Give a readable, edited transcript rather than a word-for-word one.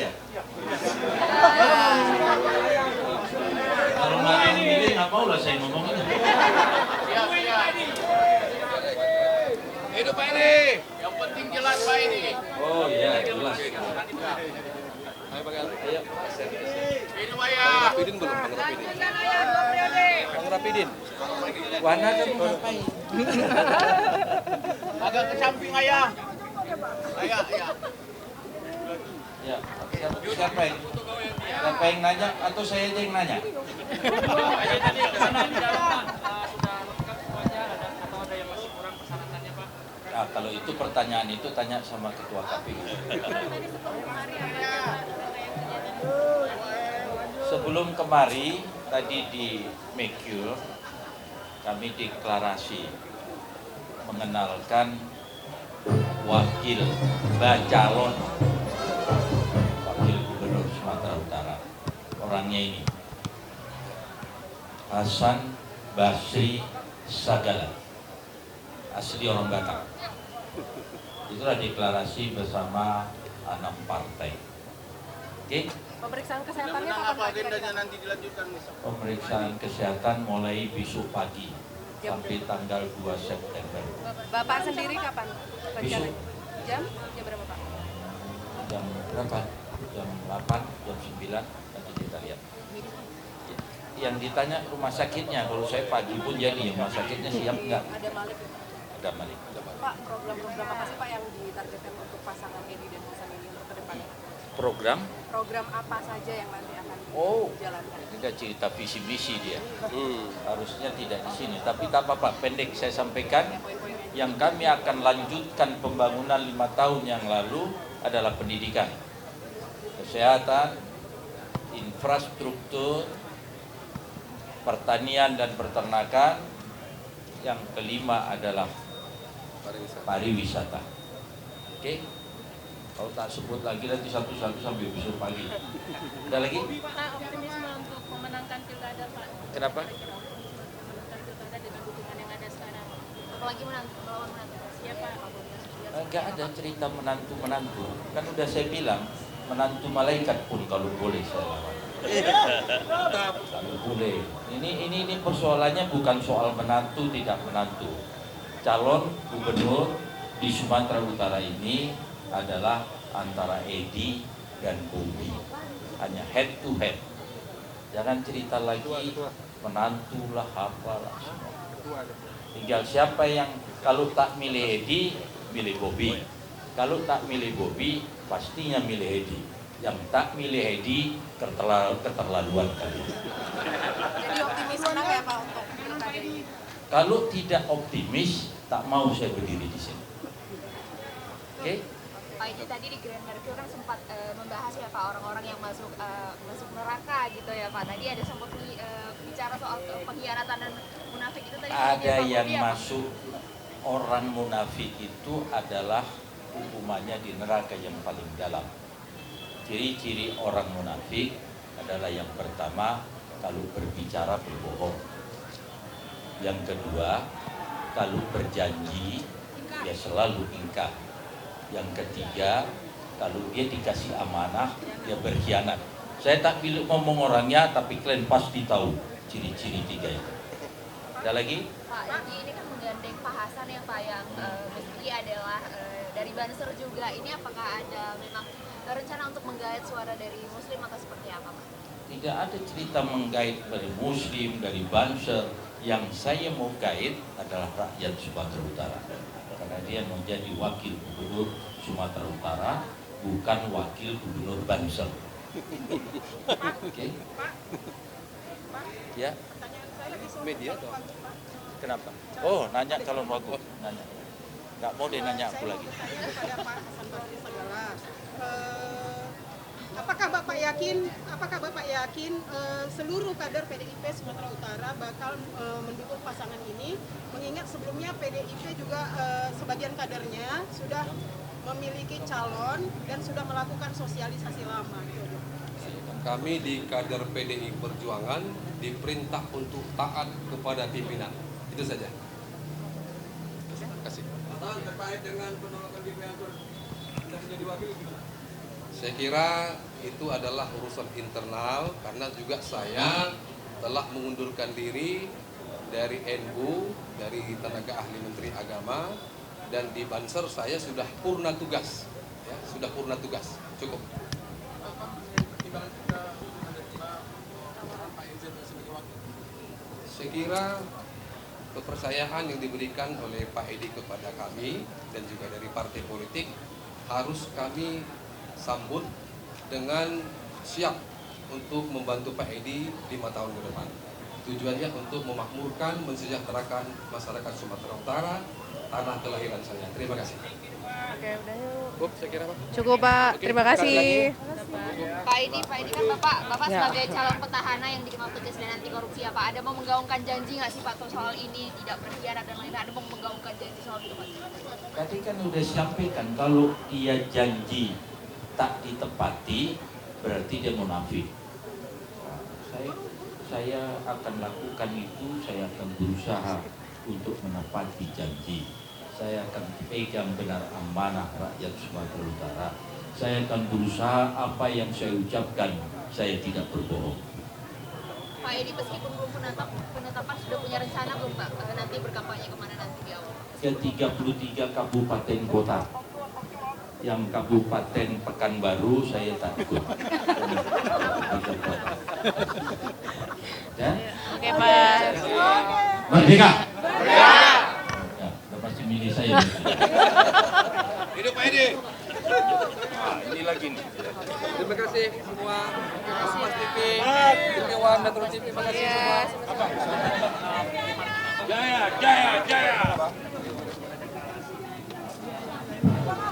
ya? Kalau nggak yang milih nggak mau lah saya ngomong itu. Hidup Pak Edi. Yang penting jelas Pak Edi. Oh iya, jelas. Ayo Pak Edi. Ayo. Minum ayah. Rapidin belum, Bang Rapidin? Bang Rapidin. Wana kan ngapain? Agak ke samping ayah. Ayah. Ya, siapa yang nanya atau saya aja yang nanya? Nah, kalau itu pertanyaan itu tanya sama ketua KPU. Sebelum kemari tadi di Mekyo kami deklarasi mengenalkan calon wakil gubernur Sumatera Utara. Orangnya ini Hasan Basri Sagala, asli orang Batak. Itulah deklarasi bersama 6 partai. Oke? Pemeriksaan kesehatannya Apa kapan? agendanya nanti dilanjutkan? Pemeriksaan kesehatan mulai besok pagi sampai tanggal 2 September. Bapak sendiri kapan? Besok. Jam berapa Pak? Jam berapa? Jam 8, jam 9, nanti kita lihat. Yang ditanya rumah sakitnya, kalau saya pagi pun jadi, rumah sakitnya siap enggak? Ada Malik. Ada Malik. Pak, program-program apa sih Pak yang ditargetkan untuk pasangan Edi dan Hasan ini untuk ke depannya? Program? Program apa saja yang nanti akan Oh, dijalankan? ini udah cerita visi misi dia. Harusnya tidak di sini, tapi tak apa-apa, pendek saya sampaikan. Yang kami akan lanjutkan pembangunan 5 tahun yang lalu adalah pendidikan, kesehatan, infrastruktur, pertanian dan peternakan. Yang kelima adalah pariwisata. Oke? Kalau tak sebut lagi nanti satu-satu sampai besok pagi. Ada lagi? Pak, optimisme untuk memenangkan pilkada Pak. Kenapa? Memenangkan pilkada dengan dukungan yang ada sekarang. Apalagi melawan menantu. Siapa? Enggak ada cerita menantu-menantu. Kan udah saya bilang, menantu malaikat pun kalau boleh saya lawan. Kalau boleh. Ini persoalannya bukan soal menantu tidak menantu. Calon gubernur di Sumatera Utara ini adalah antara Edi dan Bobi. Hanya head to head. Jangan cerita lagi menantulah apalah semua. Tinggal siapa yang kalau tak milih Edi, milih Bobi. Kalau tak milih Bobi, pastinya milih Edi. Yang tak milih Edi, keterlaluan kali. Jadi optimis menang ya Pak untuk pilkada ini? Kalau tidak optimis, tak mau saya berdiri di sini. Oke? Pak Edi tadi di Grand Mercure kan sempat membahas ya Pak orang-orang yang masuk neraka gitu ya Pak. Tadi ada sempat bicara soal pengkhianatan dan munafik itu tadi. Ada yang masuk orang munafik itu adalah hukumannya di neraka yang paling dalam. Ciri-ciri orang munafik adalah yang pertama, kalau berbicara berbohong. Yang kedua, kalau berjanji dia selalu ingkar. Yang ketiga, kalau dia dikasih amanah dia berkhianat. Saya tak pilih ngomong orangnya, tapi kalian pasti tahu ciri-ciri tiga itu. Ada lagi? Pak Edi ini kan menggandeng Pak Hasan yang Pak yang meski adalah dari Banser juga. Ini apakah ada memang rencana untuk menggait suara dari Muslim atau seperti apa Pak? Tidak ada cerita menggait dari Muslim, dari Banser. Yang saya mau gait adalah rakyat Sumatera Utara. Karena dia mau jadi wakil gubernur Sumatera Utara, bukan wakil gubernur Banser. Oke? Ya? Media atau? Kenapa? Oh, nanya calon wagub. Nanya. Nggak mau dia nanya aku lagi. Kepada Pak Hasan Basri Sagala, apakah Bapak yakin seluruh kader PDIP Sumatera Utara bakal mendukung pasangan ini, mengingat sebelumnya PDIP juga sebagian kadernya sudah memiliki calon dan sudah melakukan sosialisasi lama. Kami di kader PDI Perjuangan diperintah untuk taat kepada pimpinan. Itu saja. Terima kasih. Terkait dengan penolakan DPR tidak menjadi wakil gimana? Saya kira itu adalah urusan internal, karena juga saya telah mengundurkan diri dari NU, dari tenaga ahli Menteri Agama, dan di Banser saya sudah purna tugas, ya, sudah purna tugas, cukup. Saya kira kepercayaan yang diberikan oleh Pak Edi kepada kami dan juga dari partai politik harus kami sambut dengan siap untuk membantu Pak Edi 5 tahun ke depan. Tujuannya untuk memakmurkan, mensejahterakan masyarakat Sumatera Utara, tanah kelahiran saya. Terima kasih. Oke, udah yuk. Cukup, saya kira Pak. Cukup Pak, terima kasih. Pak Edi kan Bapak sebagai calon petahana yang dikenal tegas dan anti korupsi ya Pak, ada mau menggaungkan janji nggak sih Pak soal ini tidak berkhianat dan lain-lain, ada mau menggaungkan janji soal itu Pak? Tadi kan udah sampaikan kalau dia janji tak ditepati berarti dia munafik. Nah, saya akan lakukan itu, saya akan berusaha untuk menepati janji. Saya akan pegang benar amanah rakyat Sumatera Utara. Saya akan berusaha apa yang saya ucapkan, saya tidak berbohong. Pak Edi meskipun belum penetapan sudah punya rencana belum Pak nanti berkampanye kemana nanti di awal? Ke 33 kabupaten kota. Yang kabupaten Pekanbaru saya takut. Dan Oke Pak. Merdeka. Ya, udah pasti milih saya. Hidup Pak Edi. Ini lagi nih. Terima kasih semua. Mas TV, Dewan Metro TV, terima kasih semua. Jaya, jaya, jaya.